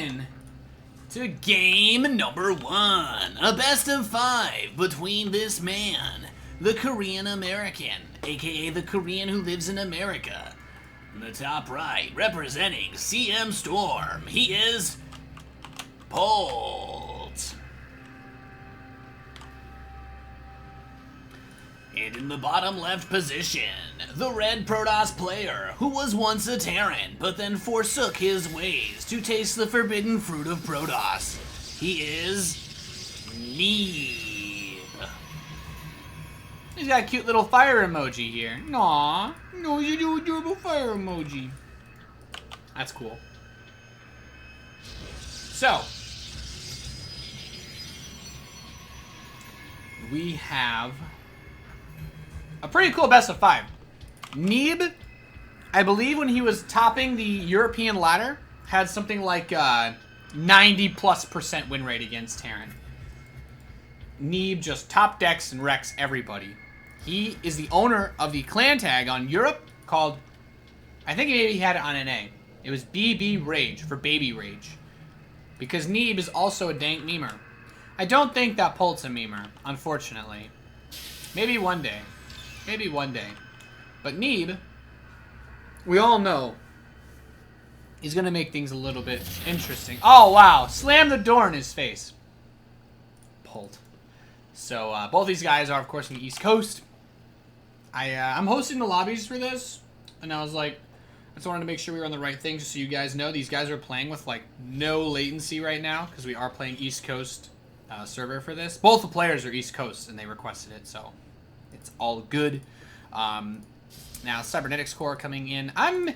in to game number 1. A best of 5 between this man, the Korean American, aka the Korean who lives in America. In the top right, representing CM Storm, he is Polt. And in the bottom left position, the red Protoss player who was once a Terran, but then forsook his ways to taste the forbidden fruit of Protoss. He is Neeb. He's got a cute little fire emoji here. Aww. No, you do adorable fire emoji. That's cool. So, we have a pretty cool best of 5. Neeb, I believe when he was topping the European ladder, had something like 90+% win rate against Terran. Neeb just top decks and wrecks everybody. He is the owner of the clan tag on Europe called, I think maybe he had it on NA. It was BB Rage for Baby Rage. Because Neeb is also a dank memer. I don't think that Polt's a memer, unfortunately. Maybe one day. Maybe one day. But Neeb, we all know, he's going to make things a little bit interesting. Oh, wow. Slam the door in his face. Polt. So, both these guys are, of course, on the East Coast. I'm hosting the lobbies for this. And I was like, I just wanted to make sure we were on the right thing, just so you guys know. These guys are playing with, like, no latency right now, because we are playing East Coast server for this. Both the players are East Coast, and they requested it, so it's all good. Now, Cybernetics Core coming in. I'm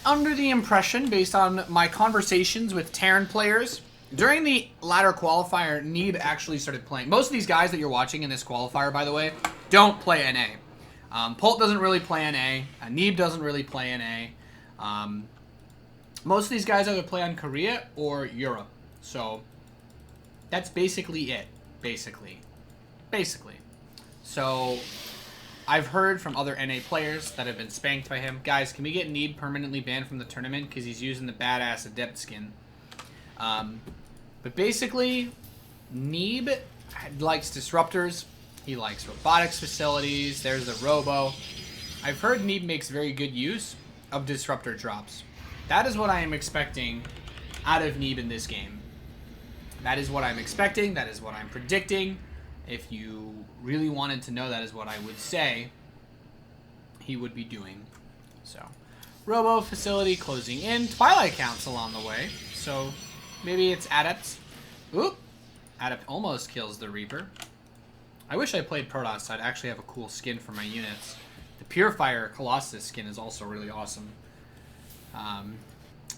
under the impression, based on my conversations with Terran players, during the ladder qualifier, Neeb actually started playing. Most of these guys that you're watching in this qualifier, by the way, don't play NA. Polt doesn't really play NA. Neeb doesn't really play NA. Most of these guys either play on Korea or Europe. So, that's basically it. Basically. So, I've heard from other NA players that have been spanked by him. Guys, can we get Neeb permanently banned from the tournament? Because he's using the badass Adept skin. But basically, Neeb likes disruptors. He likes robotics facilities. There's the robo. I've heard Neeb makes very good use of disruptor drops. That is what I am expecting out of Neeb in this game. That is what I'm expecting. That is what I'm predicting. If you really wanted to know, that is what I would say he would be doing. So, robo facility closing in. Twilight Council on the way. So, maybe it's Adept. Oop. Adept almost kills the Reaper. I wish I played Protoss, so I'd actually have a cool skin for my units. The Purifier Colossus skin is also really awesome.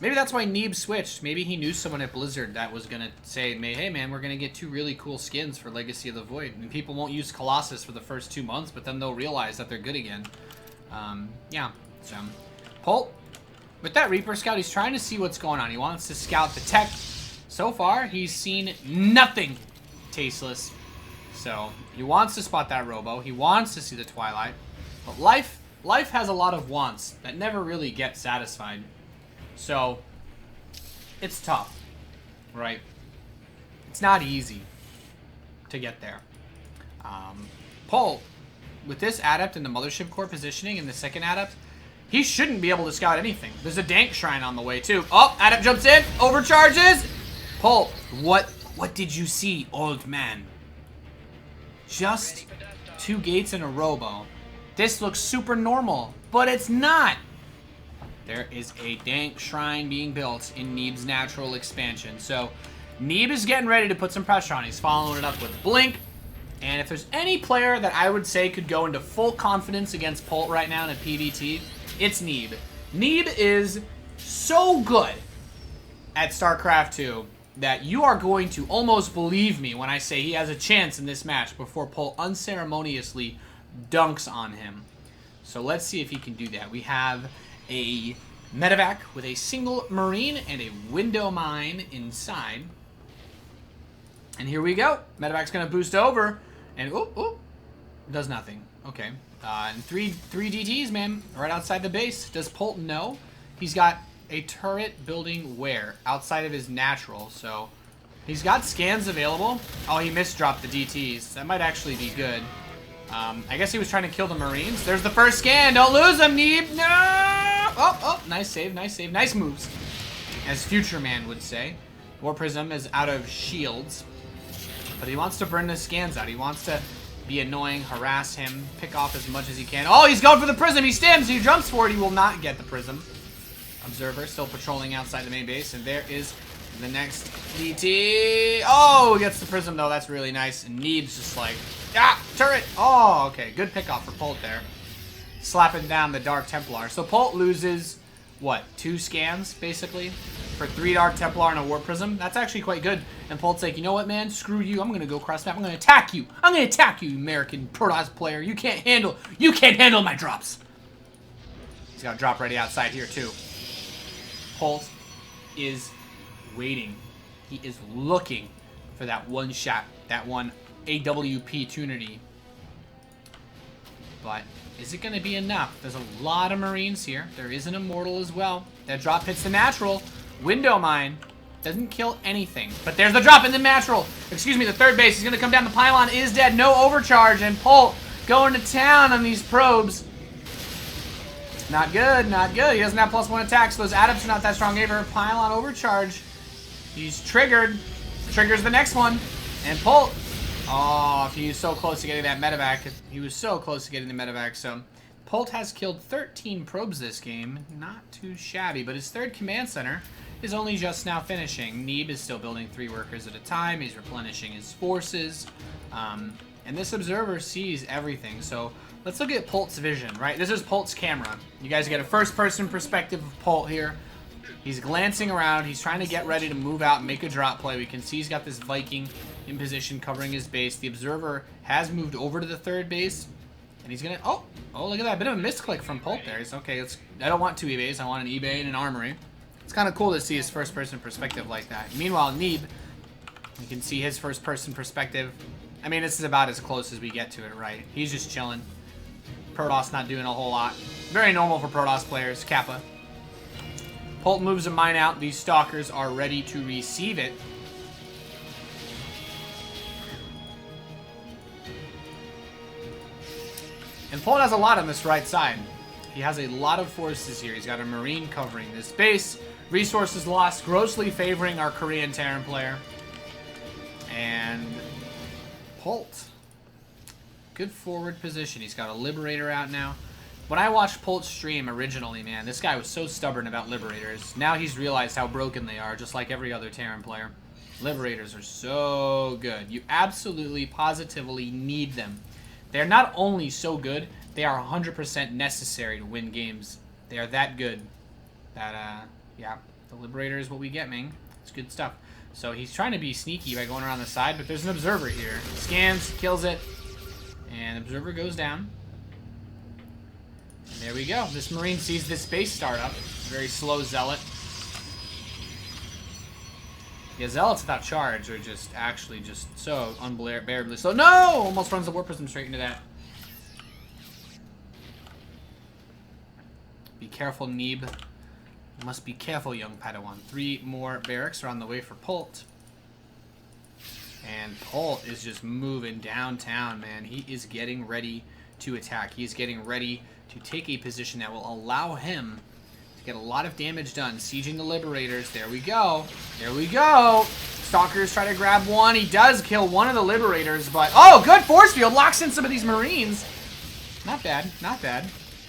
Maybe that's why Neeb switched. Maybe he knew someone at Blizzard that was going to say, hey man, we're going to get 2 really cool skins for Legacy of the Void. And people won't use Colossus for the first 2 months, but then they'll realize that they're good again. Yeah, so. Polt, with that Reaper Scout, he's trying to see what's going on. He wants to scout the tech. So far, he's seen nothing tasteless. So, he wants to spot that robo. He wants to see the Twilight. But life has a lot of wants that never really get satisfied. So, it's tough, right? It's not easy to get there. Polt, with this Adept in the Mothership Core positioning in the second Adept, he shouldn't be able to scout anything. There's a Dank Shrine on the way, too. Oh, Adept jumps in, overcharges. Polt, what did you see, old man? Just 2 gates and a robo. This looks super normal, but it's not. There is a Dank Shrine being built in Neeb's natural expansion. So, Neeb is getting ready to put some pressure on. He's following it up with Blink. And if there's any player that I would say could go into full confidence against Polt right now in a PvT, it's Neeb. Neeb is so good at StarCraft 2 that you are going to almost believe me when I say he has a chance in this match before Polt unceremoniously dunks on him. So let's see if he can do that. We have a medevac with a single Marine and a window mine inside. And here we go. Medevac's going to boost over. And, does nothing. Okay. And three DTs, man, right outside the base. Does Polt know? He's got a turret building where? Outside of his natural, so he's got scans available. Oh, he misdropped the DTs. That might actually be good. I guess he was trying to kill the Marines. There's the first scan. Don't lose him, Neeb. No! Oh, nice save, nice save. Nice moves, as Future Man would say. War Prism is out of shields, but he wants to burn the scans out. He wants to be annoying, harass him, pick off as much as he can. Oh, he's going for the Prism. He stims. He jumps for it. He will not get the Prism. Observer still patrolling outside the main base, and there is the next DT. Oh, gets the Prism though. That's really nice. And Neeb's just like, ah, turret. Oh, okay. Good pickoff for Polt there. Slapping down the Dark Templar. So Polt loses, what, 2 scans, basically, for 3 Dark Templar and a War Prism. That's actually quite good. And Polt's like, you know what, man? Screw you. I'm going to go cross map. I'm going to attack you. I'm going to attack you, American Protoss player. You can't handle my drops. He's got a drop ready outside here, too. Polt is waiting. He is looking for that one shot, that one AWP tunity. But is it going to be enough? There's a lot of Marines here. There is an Immortal as well. That drop hits the natural. Window mine. Doesn't kill anything. But there's the drop in the natural. Excuse me, the third base. He's going to come down. The pylon is dead. No overcharge. And Polt going to town on these probes. Not good, not good. He doesn't have +1 attack, so those adapts are not that strong either. Pylon overcharge. He's triggered. Triggers the next one. And Polt. Oh, he was so close to getting that medevac. He was so close to getting the medevac. So Polt has killed 13 probes this game. Not too shabby, but his third command center is only just now finishing. Neeb is still building 3 workers at a time. He's replenishing his forces. And this observer sees everything. So let's look at Polt's vision, right? This is Polt's camera. You guys get a first-person perspective of Polt here. He's glancing around. He's trying to get ready to move out and make a drop play. We can see he's got this Viking in position covering his base. The observer has moved over to the third base. And he's going to... Oh, look at that. Bit of a misclick from Polt there. He's okay. I don't want 2 eBays. I want an eBay and an armory. It's kind of cool to see his first-person perspective like that. Meanwhile, Neeb, you can see his first-person perspective. I mean, this is about as close as we get to it, right? He's just chilling. Protoss not doing a whole lot. Very normal for Protoss players. Kappa. Polt moves a mine out. These stalkers are ready to receive it. And Polt has a lot on this right side. He has a lot of forces here. He's got a Marine covering this base. Resources lost, grossly favoring our Korean Terran player. And Polt. Good forward position. He's got a Liberator out now. When I watched Polt's stream originally, man, this guy was so stubborn about Liberators. Now he's realized how broken they are, just like every other Terran player. Liberators are so good. You absolutely, positively need them. They're not only so good, they are 100% necessary to win games. They are that good. That, yeah, the Liberator is what we get, man. It's good stuff. So he's trying to be sneaky by going around the side, but there's an Observer here. Scans, kills it, and Observer goes down. And there we go. This Marine sees this base start up. Very slow Zealot. Yeah, Zealots without charge are just actually just so unbearably slow. No! Almost runs the War Prism straight into that. Be careful, Neeb. You must be careful, young Padawan. 3 more barracks are on the way for Polt. And Polt is just moving downtown, man. He is getting ready to attack. He's getting ready to take a position that will allow him to get a lot of damage done. Sieging the Liberators. There we go. There we go. Stalkers try to grab one. He does kill one of the Liberators, but... Oh, good force field. Locks in some of these Marines. Not bad. Not bad.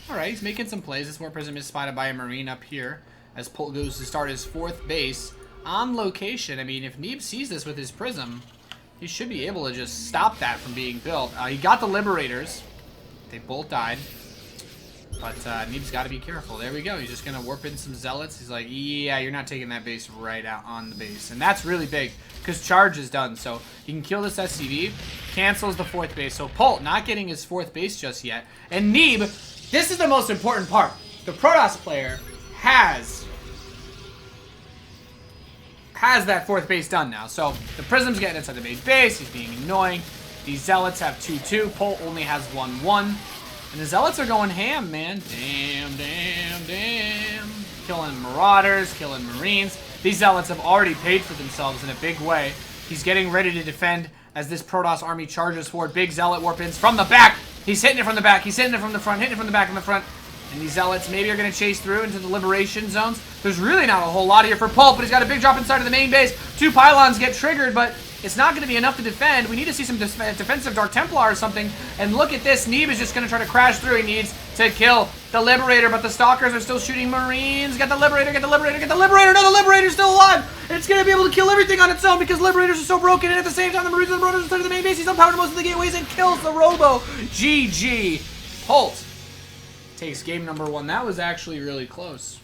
Alright, he's making some plays. This War Prism is spotted by a Marine up here as Polt goes to start his 4th base on location. I mean, if Neeb sees this with his Prism, he should be able to just stop that from being built. He got the Liberators. They both died. But Neeb's got to be careful. There we go. He's just going to warp in some Zealots. He's like, yeah, you're not taking that base right out on the base. And that's really big because charge is done. So he can kill this SCV, cancels the 4th base. So Polt not getting his 4th base just yet. And Neeb, this is the most important part. The Protoss player has that 4th base done now. So the Prism's getting inside the main base. He's being annoying. These Zealots have 2-2. Polt only has 1-1. And the Zealots are going ham, man. Damn, damn, damn. killing Marauders, killing Marines. These Zealots have already paid for themselves in a big way. He's getting ready to defend as this Protoss army charges forward. Big Zealot Warpins from the back. He's hitting it from the back. He's hitting it from the front, hitting it from the back and the front. And these Zealots maybe are going to chase through into the liberation zones. There's really not a whole lot here for Polt, but he's got a big drop inside of the main base. 2 pylons get triggered, but it's not going to be enough to defend. We need to see some defensive Dark Templar or something. And look at this. Neeb is just going to try to crash through. He needs to kill the Liberator, but the Stalkers are still shooting Marines. Get the Liberator, get the Liberator, get the Liberator. No, the Liberator's still alive. It's going to be able to kill everything on its own because Liberators are so broken. And at the same time, the Marines and the Marauders are starting the main base. He's unpowered most of the gateways and kills the Robo. GG. Polt takes game number 1. That was actually really close.